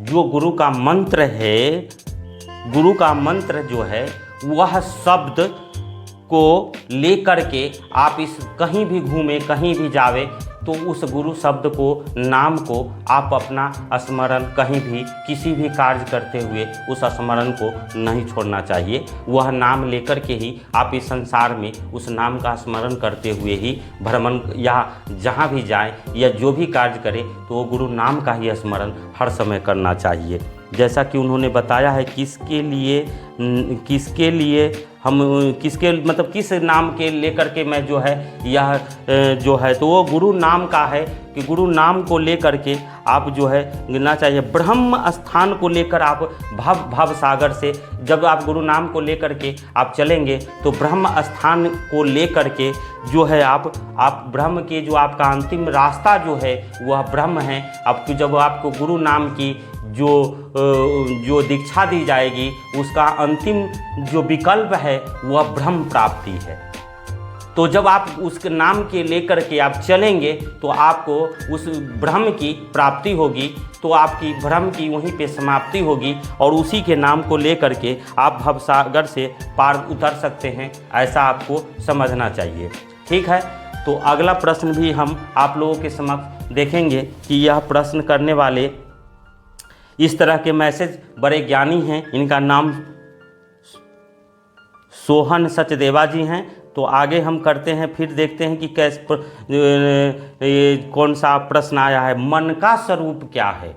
जो गुरु का मंत्र है, गुरु का मंत्र जो है वह शब्द को लेकर के आप इस कहीं भी घूमे, कहीं भी जावे, तो उस गुरु शब्द को, नाम को आप अपना स्मरण कहीं भी किसी भी कार्य करते हुए उस स्मरण को नहीं छोड़ना चाहिए। वह नाम लेकर के ही आप इस संसार में उस नाम का स्मरण करते हुए ही भ्रमण या जहाँ भी जाएं या जो भी कार्य करें तो वो गुरु नाम का ही स्मरण हर समय करना चाहिए। जैसा कि उन्होंने बताया है किसके लिए हम किसके मतलब किस नाम के लेकर के मैं जो है यह जो है तो वो गुरु नाम का है कि गुरु नाम को लेकर के आप जो है गिनना चाहिए। ब्रह्म स्थान को लेकर आप भव सागर से जब आप गुरु नाम को लेकर के आप चलेंगे तो ब्रह्म स्थान को लेकर के जो है आप ब्रह्म के जो आपका अंतिम रास्ता जो है वह ब्रह्म है। आपको जब आपको गुरु नाम की जो दीक्षा दी जाएगी उसका अंतिम जो विकल्प है वह ब्रह्म प्राप्ति है। तो जब आप उस नाम के लेकर के आप चलेंगे तो आपको उस ब्रह्म की प्राप्ति होगी, तो आपकी ब्रह्म की वहीं पे समाप्ति होगी और उसी के नाम को लेकर के आप भवसागर से पार उतर सकते हैं, ऐसा आपको समझना चाहिए। ठीक है, तो अगला प्रश्न भी हम आप लोगों के समक्ष देखेंगे कि यह प्रश्न करने वाले इस तरह के मैसेज बड़े ज्ञानी हैं। इनका नाम सोहन सचदेवा जी हैं। तो आगे हम करते हैं, फिर देखते हैं कि कौन सा प्रश्न आया है। मन का स्वरूप क्या है?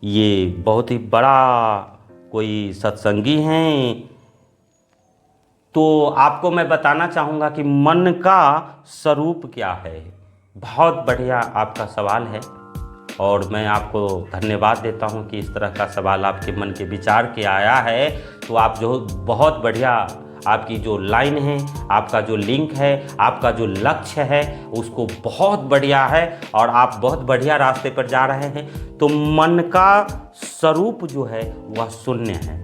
ये बहुत ही बड़ा कोई सत्संगी हैं, तो आपको मैं बताना चाहूँगा कि मन का स्वरूप क्या है। बहुत बढ़िया आपका सवाल है और मैं आपको धन्यवाद देता हूं कि इस तरह का सवाल आपके मन के विचार के आया है। तो आप जो बहुत बढ़िया, आपकी जो लाइन है, आपका जो लिंक है, आपका जो लक्ष्य है उसको बहुत बढ़िया है और आप बहुत बढ़िया रास्ते पर जा रहे हैं। तो मन का स्वरूप जो है वह शून्य है।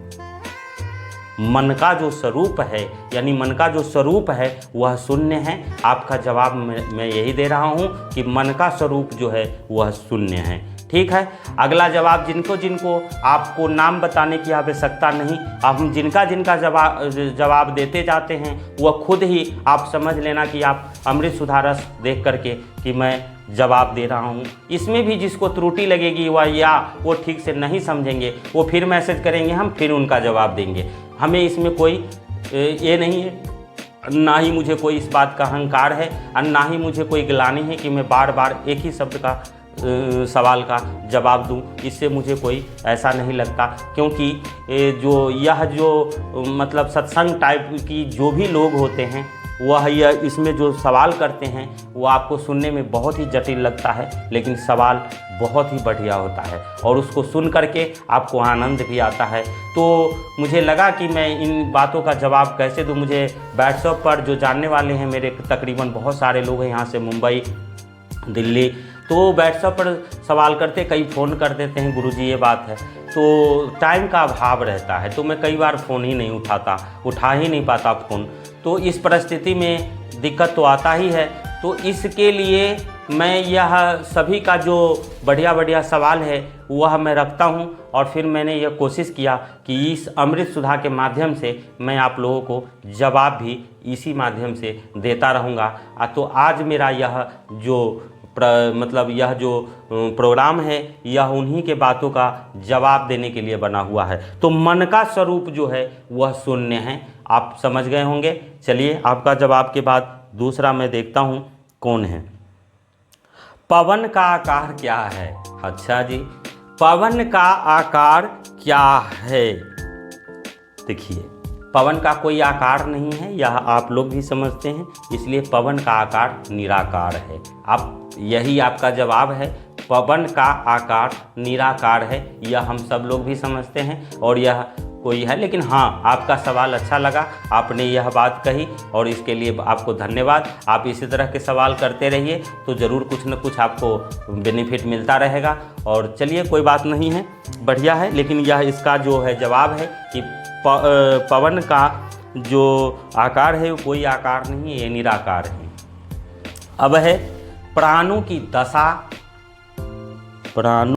मन का जो स्वरूप है यानी मन का जो स्वरूप है वह शून्य है। आपका जवाब मैं यही दे रहा हूं कि मन का स्वरूप जो है वह शून्य है। ठीक है, अगला जवाब जिनको आपको नाम बताने की आवश्यकता नहीं, हम जिनका जवाब देते जाते हैं वह खुद ही आप समझ लेना कि आप अमृत सुधारस देख करके कि मैं जवाब दे रहा हूँ। इसमें भी जिसको त्रुटि लगेगी वो ठीक से नहीं समझेंगे, वो फिर मैसेज करेंगे, हम फिर उनका जवाब देंगे। हमें इसमें कोई ये नहीं है, ना ही मुझे कोई इस बात का अहंकार है और ना ही मुझे कोई ग्लानि है कि मैं बार बार एक ही शब्द का सवाल का जवाब दूं। इससे मुझे कोई ऐसा नहीं लगता, क्योंकि जो मतलब सत्संग टाइप की जो भी लोग होते हैं वह यह इसमें जो सवाल करते हैं वो आपको सुनने में बहुत ही जटिल लगता है, लेकिन सवाल बहुत ही बढ़िया होता है और उसको सुन करके आपको आनंद भी आता है। तो मुझे लगा कि मैं इन बातों का जवाब कैसे दूं। मुझे व्हाट्सएप पर जो जानने वाले हैं मेरे तकरीबन बहुत सारे लोग हैं यहाँ से मुंबई, दिल्ली, तो व्हाट्सएप पर सवाल करते, कई फ़ोन कर देते हैं, गुरुजी ये बात है, तो टाइम का अभाव रहता है तो मैं कई बार फ़ोन ही नहीं उठा ही नहीं पाता फ़ोन। तो इस परिस्थिति में दिक्कत तो आता ही है। तो इसके लिए मैं यह सभी का जो बढ़िया सवाल है वह मैं रखता हूं और फिर मैंने यह कोशिश किया कि इस अमृत सुधा के माध्यम से मैं आप लोगों को जवाब भी इसी माध्यम से देता रहूँगा। तो आज मेरा यह जो यह जो प्रोग्राम है यह उन्हीं के बातों का जवाब देने के लिए बना हुआ है। तो मन का स्वरूप जो है वह शून्य है, आप समझ गए होंगे। चलिए आपका जवाब के बाद दूसरा मैं देखता हूँ कौन है। पवन का आकार क्या है? अच्छा जी, पवन का आकार क्या है? देखिए, पवन का कोई आकार नहीं है, यह आप लोग भी समझते हैं, इसलिए पवन का आकार निराकार है। यही आपका जवाब है, पवन का आकार निराकार है, यह हम सब लोग भी समझते हैं और यह कोई है। लेकिन हाँ, आपका सवाल अच्छा लगा, आपने यह बात कही और इसके लिए आपको धन्यवाद। आप इसी तरह के सवाल करते रहिए तो ज़रूर कुछ न कुछ आपको बेनिफिट मिलता रहेगा। और चलिए कोई बात नहीं है, बढ़िया है। लेकिन यह इसका जो है जवाब है कि पवन का जो आकार है वो कोई आकार नहीं है, ये निराकार है। अब है प्राणों की दशा, प्राणों